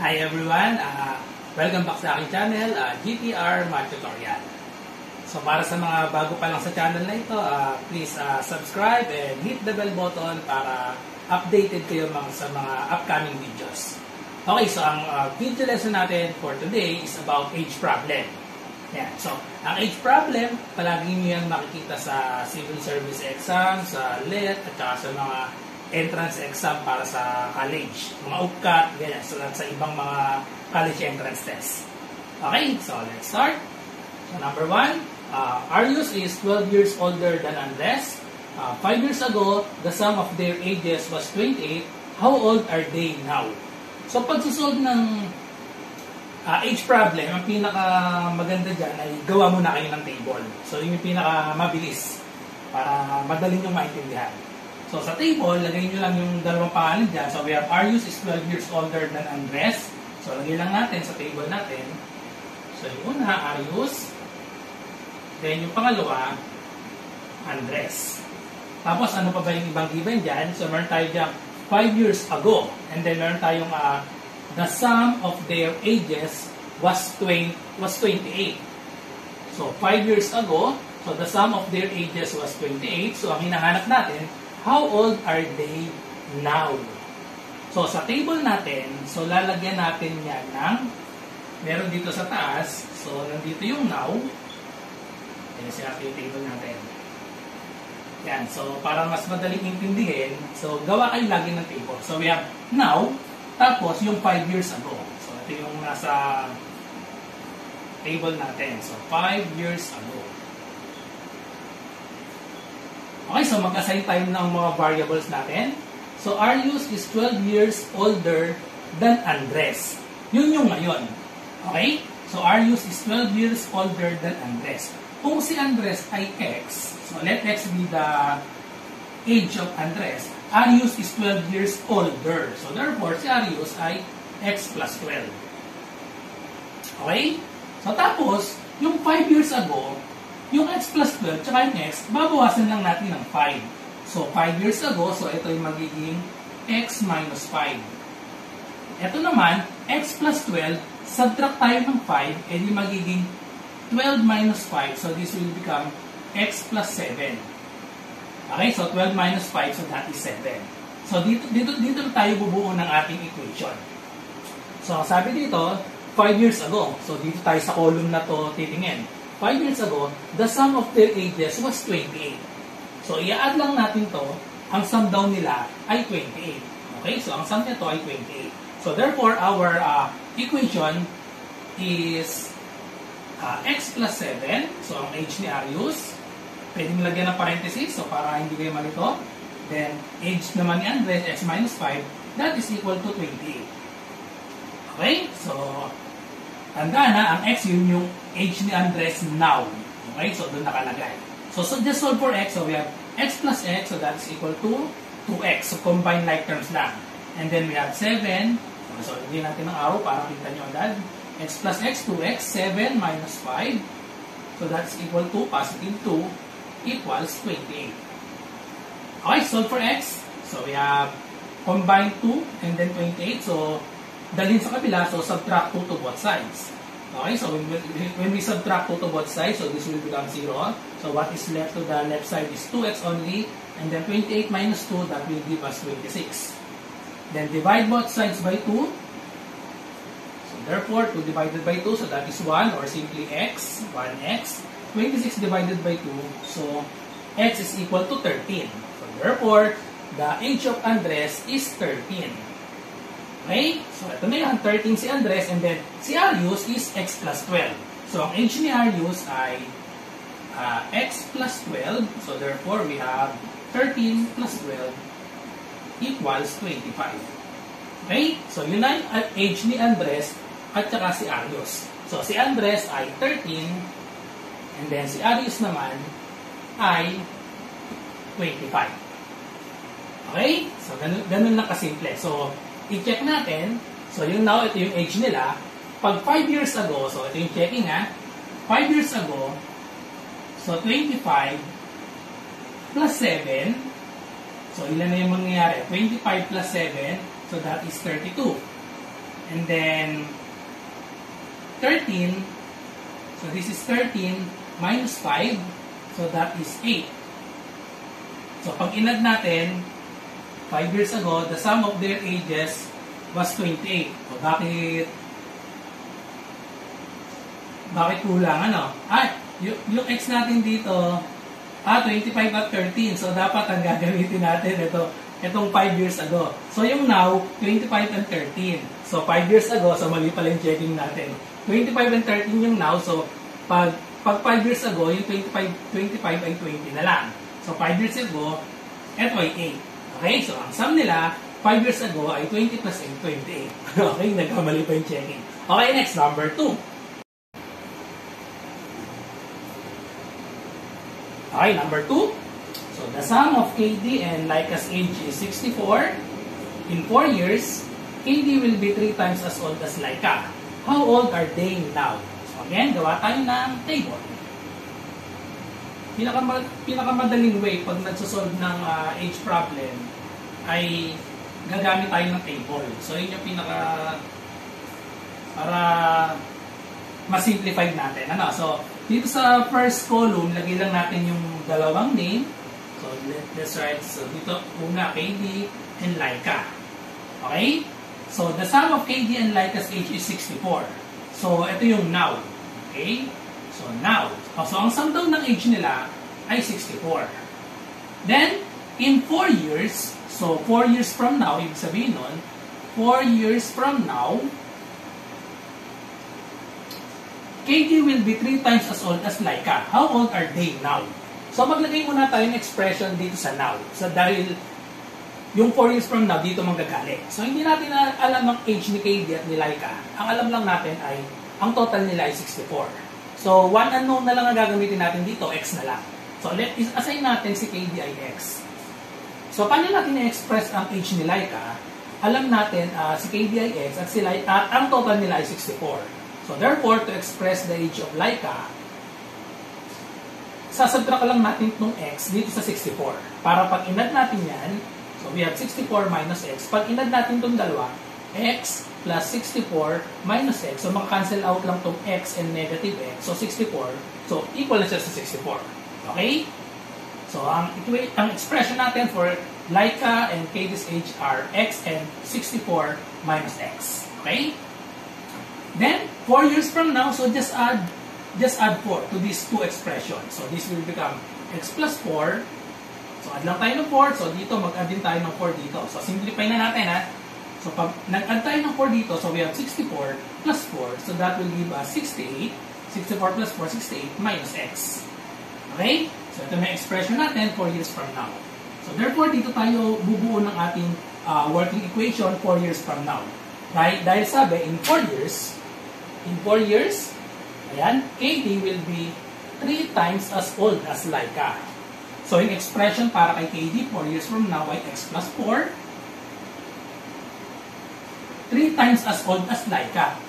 Hi everyone! Welcome back sa aking channel, GTR Math Tutorial. So para sa mga bago pa lang sa channel na ito, please subscribe and hit the bell button para updated kayo sa mga upcoming videos. Okay, so ang video lesson natin for today is about age problem. Yan. So, ang age problem, palagi nyo yan makikita sa civil service exam, sa LET, at saka sa mga entrance exam para sa college. Mga UPCAT, ganyan. So, sa ibang mga college entrance test. Okay, so let's start. So, number 1, Arius is 12 years older than Andres. 5 years ago, the sum of their ages was 28. How old are they now? So, pag susolve ng age problem, ang pinaka maganda dyan ay gawa muna kayo ng table. So, yun yung pinaka mabilis para madali nyo maintindihan. So, sa table, lagay nyo lang yung dalawang pangalan dyan. So, we have Arius is 12 years older than Andres. So, lagay lang natin sa table natin. So, yung una, Arius. Then, yung pangalawa, Andres. Tapos, ano pa ba yung ibang given dyan? So, meron tayo dyan 5 years ago. And then, meron tayong the sum of their ages was 28. So, 5 years ago, so the sum of their ages was 28. So, ang hinahanap natin, how old are they now? So, sa table natin, so lalagyan natin yan ng, meron dito sa taas, so nandito yung now. Ayan siya yung table natin. Yan, so para mas madaling intindihin, so gawa kayo lagi ng table. So, we have now, tapos yung 5 years ago. So, ito yung nasa table natin. So, 5 years ago. Okay, so mag-assign tayo ng mga variables natin. So, Arius is 12 years older than Andres. Yun yung ngayon. Okay? So, Arius is 12 years older than Andres. Kung si Andres ay X, so let X be the age of Andres, Arius is 12 years older. So, therefore, si Arius ay X plus 12. Okay? So, tapos, yung 5 years ago, yung X plus 12, tsaka yung X, babawasan lang natin ng 5. So, 5 years ago, so ito yung magiging X minus 5. Ito naman, X plus 12, subtract tayo ng 5, edi magiging 12 minus 5. So, this will become X plus 7. Okay, so 12 minus 5, so that is 7. So, dito tayo bubuo ng ating equation. So, sabi dito, 5 years ago. So, dito tayo sa column na to titingin. 5 years ago, the sum of their ages was 28. So, i-add lang natin to, ang sum daw nila ay 28. Okay, so ang sum nito ay 28. So, therefore, our equation is X plus 7. So, ang age ni Arius, pwedeng lagyan ng parenthesis, so para hindi kayo malito. Then, age naman ni Andres, X minus 5, that is equal to 28. Okay? So, tandaan na, ang X yun yung age ni Andres now. Okay? So, doon nakalagay. So just solve for X. So, we have X plus X, so that is equal to 2X. So, combine like terms lang. And then, we have 7. So, hindi natin ng arrow para kita nyo agad. X plus X, 2X, 7 minus 5. So, that's equal to positive 2. Equals 28. Okay, solve for X. So, we have combine 2 and then 28. So, dalhin sa kabila, so subtract 2 to both sides. Okay, so when we subtract 2 to both sides, so this will become 0. So, what is left to the left side is 2x only. And then 28 minus 2, that will give us 26. Then, divide both sides by 2. So, therefore, 2 divided by 2, so that is 1 or simply x, 1x. 26 divided by 2, so x is equal to 13. So, therefore, the age of Andres is 13. Okay? So, ito na yan, 13 si Andres, and then si Arius is x plus 12. So, ang age ni Arius ay x plus 12. So, therefore, we have 13 plus 12 equals 25. Okay? So, yun na yung age ni Andres at saka si Arius. So, si Andres ay 13, and then si Arius naman ay 25. Okay? So, ganun lang kasimple. So, i-check natin. So, yung now, ito yung age nila. Pag 5 years ago, so ito yung checking 5 years ago, so 25 plus 7. So, ilan na yung mangyayari? 25 plus 7, so that is 32. And then 13. So this is 13 minus 5. So that is 8. So pag inad natin, 5 years ago, the sum of their ages was 28. So bakit kulang ano? Yung x natin dito, 25 at 13. So dapat ang gagamitin natin itong 5 years ago. So yung now, 25 and 13. So 5 years ago, so mali pala yung checking natin. 25 and 13 yung now. So pag 5 years ago, yung 25 ay 20 na lang. So 5 years ago, ito ay 8. Okay, so ang sum nila, 5 years ago ay 20 plus 8, 28. Okay, nagkamali pa yung checking. Okay, next, number 2. Okay, number 2. So the sum of KD and Laika's age is 64. In 4 years, KD will be 3 times as old as Laika. How old are they now? So again, gawa tayo ng table. Pinakamadaling way pag nagsosolve ng age problem ay gagamit tayo ng table. So yun yung para ma-simplify natin. So dito sa first column, lagay lang natin yung dalawang name. So let's write, so dito una KD and Laika. Okay? So the sum of KD and Laika's age is 64. So ito yung now. Okay? So now. So ang sum daw ng age nila ay 64. Then in 4 years, so 4 years from now, ibig sabihin nun, 4 years from now, KD will be 3 times as old as Laika. How old are they now? So maglagay muna tayo ng expression dito sa now. So dahil yung 4 years from now, dito manggagaling. So hindi natin alam ang age ni KD at ni Laika. Ang alam lang natin ay, ang total nila ay 64. So one unknown na lang ang gagamitin natin dito, X na lang. So let assign natin si KD ay X. So paano natin i-express ang age ni Laika? Alam natin si KD ay X at si Laika, ang total nila ay 64. So therefore, to express the age of Laika, sasubtract lang natin itong X dito sa 64. Para pag inad natin yan, so we have 64 minus X. Pag inad natin itong dalawa, X plus 64 minus X. So maka-cancel out lang itong X and negative X. So 64. So equal na siya sa 64. Okay? So ang expression natin for Laika and KD's age are X and 64 minus X. Okay? Then 4 years from now, so just add 4 to these two expressions. So this will become X plus 4. So add lang tayo ng 4. So dito mag-add din tayo ng 4 dito. So simplify na natin So pag nag-add tayo ng 4 dito, so we have 64 plus 4. So that will give us 68. 64 plus 4, 68 minus X. Okay? So ito na expression natin 4 years from now. So therefore, dito tayo bubuo ng ating working equation 4 years from now. Right? Dahil sabi, in 4 years, ayan, KD will be 3 times as old as Laika. So yung expression para kay KD 4 years from now ay X plus 4. 3 times as old as Laika.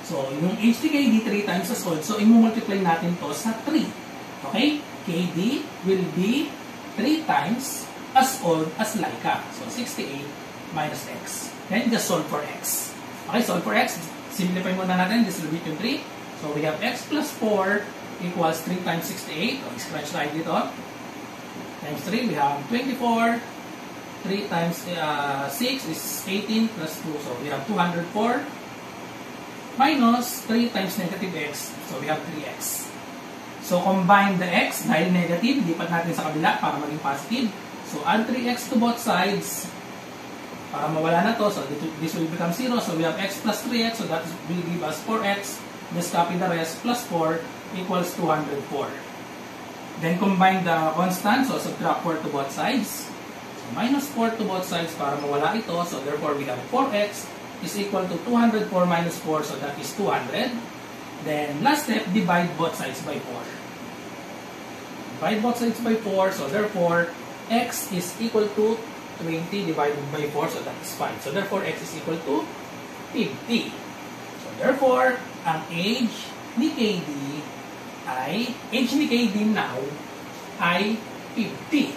So yung age ni KD 3 times as old. So i-multiply natin to sa 3. Okay? KD will be 3 times as old as Laika. So 68 minus X. Then just solve for X. Okay, solve for X. Simplify muna natin. Distribute yung 3. So we have X plus 4 equals 3 times 68. So scratch tayo dito. Times 3, we have 24. 3 times 6 is 18 plus 2. So we have 204. Minus 3 times negative X. So we have 3X. So combine the X dahil negative. Lipat natin sa kabila para maging positive. So add 3X to both sides. Para mawala na to. So this will become 0. So we have X plus 3X. So that will give us 4X. Just copy the rest. Plus 4 equals 204. Then combine the constant. So subtract 4 to both sides. So minus 4 to both sides para mawala ito. So therefore we have 4X is equal to 204 minus 4. So that is 200. Then last step, divide both sides by 4. Divide both sides by 4. So therefore X is equal to 20 divided by 4. So that is 5. So therefore X is equal to 50. So therefore ang age ni KD now ay 50.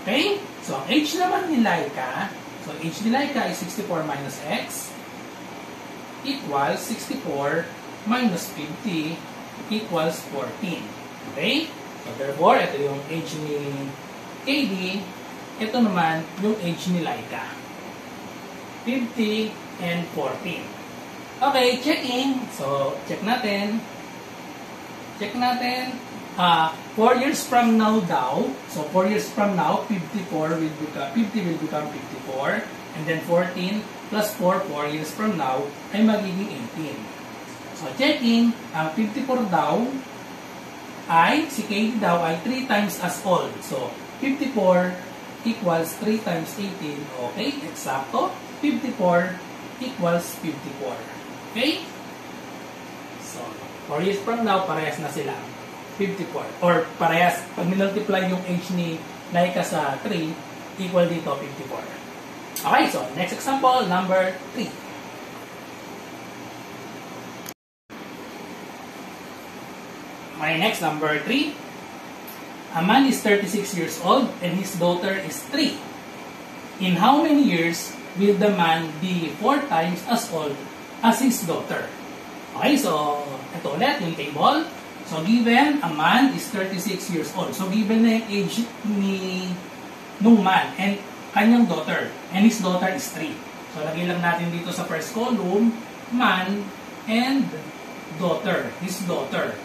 Okay? So, ang age naman ni Laika, so age ni Laika is 64 minus X. equals 64 minus 50 equals 14. Okay? So therefore, ito yung age ni KD. Ito naman yung age ni Laika. 50 and 14. Okay, checking. So, check natin. Check natin. 4 years from now daw. So, 4 years from now, 50 will become 54. And then 14 plus 4 years from now, ay magiging 18. So, checking. Ang 54 daw, ay, si KD daw ay 3 times as old. So, 54 equals 3 times 18. Okay, eksakto. 54 equals 54. Okay? So, 4 years from now, parehas na sila. 54. Or parehas, pag minultiply yung age ni Laika sa 3, equal dito 54. Okay, so next example, number 3. My next number 3. A man is 36 years old and his daughter is 3. In how many years will the man be 4 times as old as his daughter? Okay, so ito ulit yung table. So given a man is 36 years old. So given na yung age ni nung man and kanyang daughter. And his daughter is 3. So lagay lang natin dito sa first column, man and daughter, his daughter.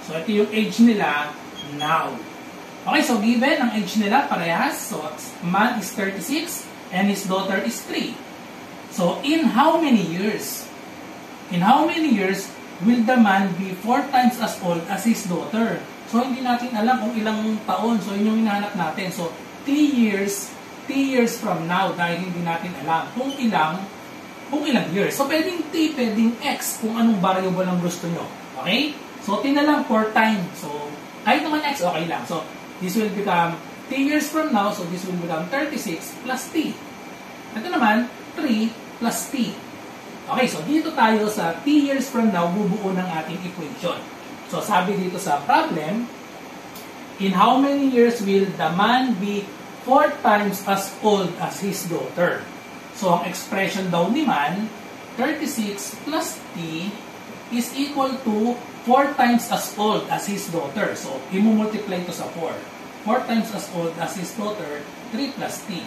So ito yung age nila now. Okay, so given ang age nila parehas. So man is 36 and his daughter is 3. So in how many years? In how many years will the man be 4 times as old as his daughter? So hindi natin alam kung ilang taon. So yun yung hinahanap natin. So t years from now dahil hindi natin alam kung ilang years. So pwedeng t, pwedeng x kung anong variable ang gusto nyo. Okay? So t na lang 4 times. So kahit naman x, okay lang. So this will become t years from now. So this will become 36 plus t. Ito naman, 3 plus t. Okay, so dito tayo sa t years from now, bubuo ng ating equation. So sabi dito sa problem, in how many years will the man be 4 times as old as his daughter? So ang expression daw ni man, 36 plus t is equal to 4 times as old as his daughter. So i-multiply ito sa 4. 4 times as old as his daughter, 3 plus t.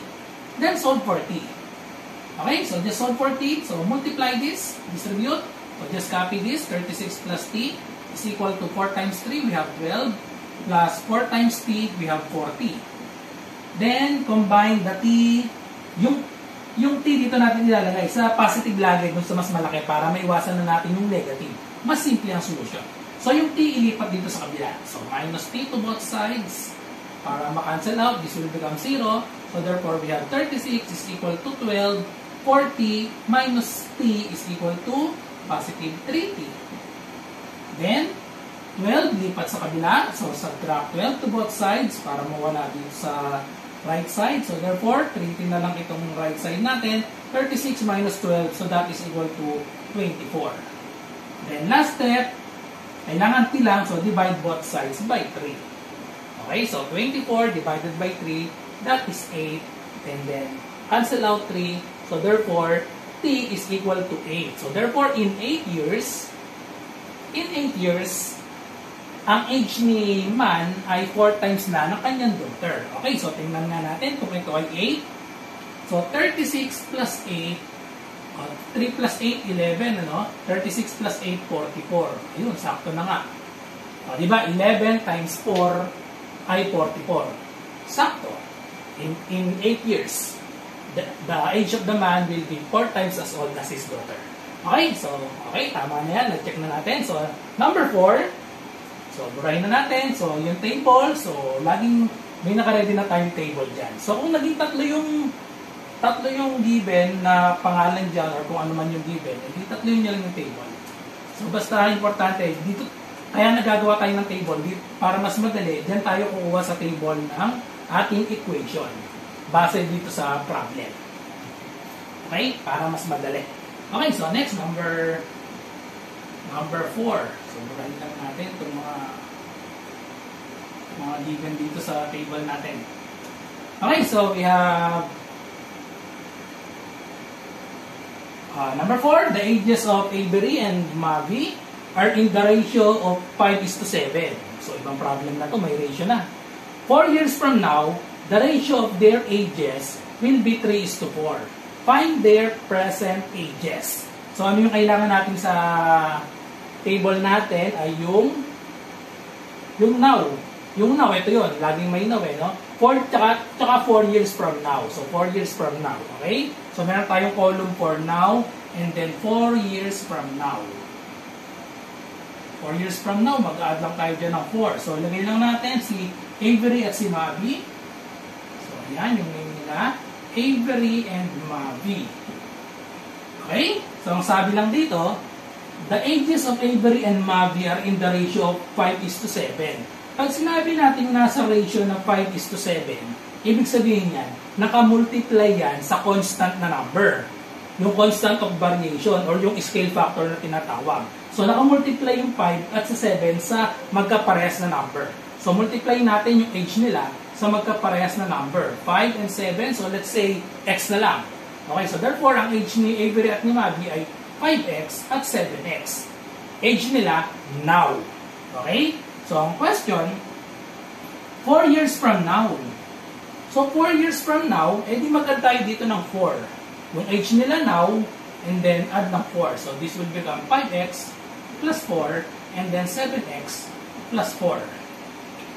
Then solve for t. Okay, so just solve for t. So multiply this, distribute. So just copy this, 36 plus t is equal to 4 times 3, we have 12. Plus 4 times t, we have 4t. Then combine the t, yung t dito natin ilalagay sa positive lagi dun sa mas malaki para maiwasan na natin yung negative. Mas simple ang solution. So yung t ilipat dito sa kabila. So minus t to both sides. Para ma-cancel out, this will become 0. So therefore, we have 36 is equal to 12. 4t minus t is equal to positive 3t. Then, 12 lipat sa kabila. So subtract 12 to both sides para mawala dito sa right side. So therefore, 3t na lang itong right side natin. 36 minus 12, so that is equal to 24. Then last step, kailangan t lang, so divide both sides by 3. Okay, so 24 divided by 3, that is 8. And then, cancel out 3. So therefore, t is equal to 8. So therefore, in 8 years, ang age ni man ay 4 times na ng kanyang daughter. Okay, so tingnan nga natin kung ito ay 8. So 36 plus 8, 3 plus 8, 11, ano? 36 plus 8, 44. Ayun, sakto na nga. O, diba? 11 times 4 ay 44. Sakto. In 8 years, the age of the man will be 4 times as old as his daughter. Okay, so, okay, tama na yan. Nag-check na natin. So, number 4. So, burahin na natin. So, yung table. So, laging may naka-ready na timetable dyan. So, kung naging tatlo yung given na pangalan dyan or kung ano man yung given, hindi tatlo yun lang yung table. So, basta importante, dito, kaya nagagawa tayo ng table para mas madali, dyan tayo kukuha sa table ng ating equation base dito sa problem. Okay? Para mas madali. Okay, so next, number 4. So, burahin lang natin itong mga given dito sa table natin. Okay, so we have Number 4, the ages of Avery and Mavi are in the ratio of 5:7. So, ibang problem na to, may ratio na. 4 years from now, the ratio of their ages will be 3:4. Find their present ages. So, ano yung kailangan natin sa table natin ay yung now. Yung now, ito yun. Laging may now eh, no? 4, tsaka 4 years from now. So, 4 years from now. Okay? So, meron tayong column for now and then 4 years from now. 4 years from now, mag-add lang tayo dyan ng 4. So, lagay lang natin si Avery at si Mavi. So, ayan, yung name nila. Avery and Mavi. Okay? So, ang sabi lang dito, the ages of Avery and Mavi are in the ratio of 5:7. Pag sinabi natin nasa ratio ng 5:7, ibig sabihin yan, nakamultiply yan sa constant na number. Yung constant of variation or yung scale factor na tinatawag. So, nakamultiply yung 5 at sa 7 sa magkaparehas na number. So, multiply natin yung age nila sa magkaparehas na number. 5 and 7, so let's say x na lang. Okay, so therefore, ang age ni Avery at ni Mavi ay 5x at 7x. Age nila, now. Okay? So, ang question, 4 years from now. So, 4 years from now, edi mag-add tayo dito ng 4. Yung age nila now, and then add ng 4. So, this will become 5x plus 4, and then 7x plus 4.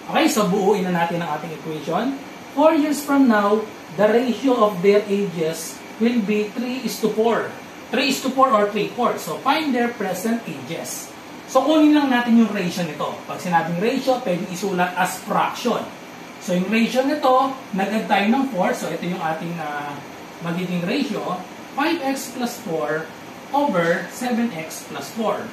Okay, so buuin na natin ang ating equation. 4 years from now, the ratio of their ages will be 3:4. 3:4 or 3/4. So, find their present ages. So, kunin lang natin yung ratio nito. Pag sinabing ratio, pwede isulat as fraction. So, yung ratio nito, nag-add tayo ng 4. So, ito yung ating magiging ratio. 5x plus 4 over 7x plus 4.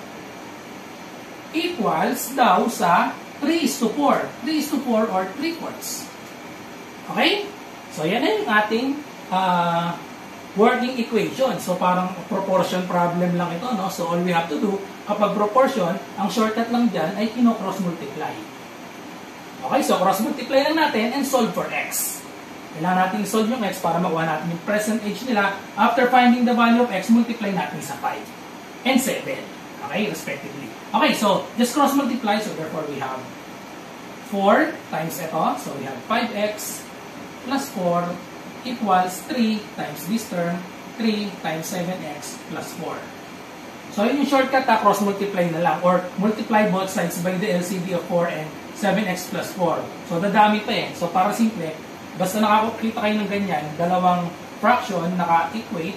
Equals daw sa 3:4. 3:4 or 3/4. Okay? So, yan na yung ating working equation. So, parang proportion problem lang ito, no? So, all we have to do, kapag proportion, ang shortcut lang dyan ay kino-cross multiply. Okay, so cross multiply lang natin and solve for x. Kailangan natin i-solve yung x para makuha natin yung present age nila. After finding the value of x, multiply natin sa 5 and 7. Okay, respectively. Okay, so just cross multiply. So, therefore, we have 4 times ito. So, we have 5x plus 4 equals 3 times this term, 3 times 7x plus 4. So, yun yung shortcut, cross multiply na lang, or multiply both sides by the LCD of 4 and 7x plus 4. So, dadami pa eh. So, para simple, basta nakakita kayo ng ganyan, dalawang fraction naka-equate,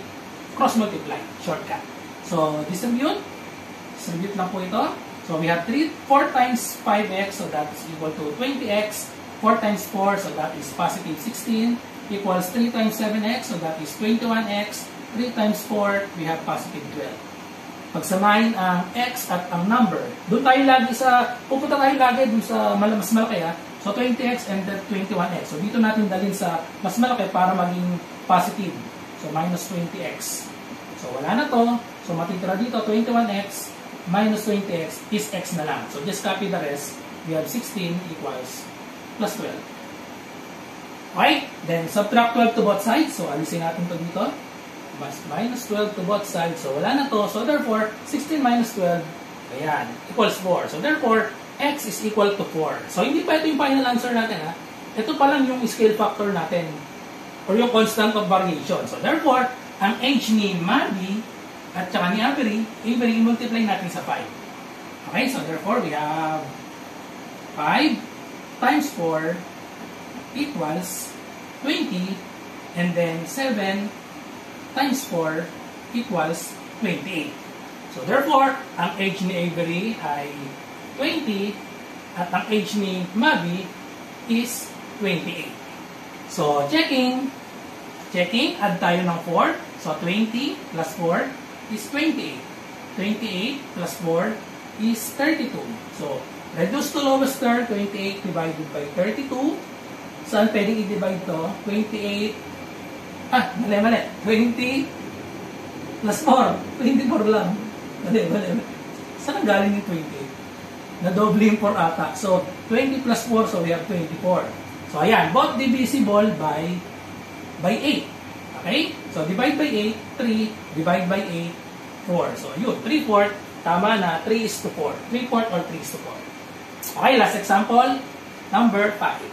cross multiply, shortcut. So, distribute lang po ito. So, we have 4 times 5x, so that is equal to 20x, 4 times 4, so that is positive 16, equals 3 times 7x, so that is 21x, 3 times 4, we have positive 12. Pagsamahin ang x at ang number, doon tayo lagi pupunta tayo lagi doon sa mas malaki ha. So 20x and then 21x. So dito natin dalhin sa mas malaki para maging positive. So minus 20x. So wala na to. So matitira dito 21x minus 20x is x na lang. So just copy the rest. We have 16 equals plus 12. Okay? Then subtract 12 to both sides. So alisin natin to dito. Minus 12 to both sides. So, wala na to. So, therefore, 16 minus 12, ayan, equals 4. So, therefore, x is equal to 4. So, hindi pa ito yung final answer natin, ha? Ito pa lang yung scale factor natin or yung constant of variation. So, therefore, ang age ni Mavi at saka ni Avery, multiply natin sa 5. Okay? So, therefore, we have 5 times 4 equals 20 and then 7 times 4 equals 28. So, therefore, ang age ni Avery ay 20 at ang age ni Mavi is 28. So, checking, add tayo ng 4. So, 20 plus 4 is 28. 28 plus 4 is 32. So, reduce to lowest term, 28 divided by 32. Saan pwedeng i-divide to? 28 mali. 20 plus 4. 24 lang. Mali. Saan ang galing yung 28? Na-double yung 4 ata. So, 20 plus 4, so we have 24. So, ayan. Both divisible by 8. Okay? So, divide by 8, 3. Divide by 8, 4. So, yun. 3/4. Tama na. 3:4. 3/4 or 3:4. Okay, last example. Number 5.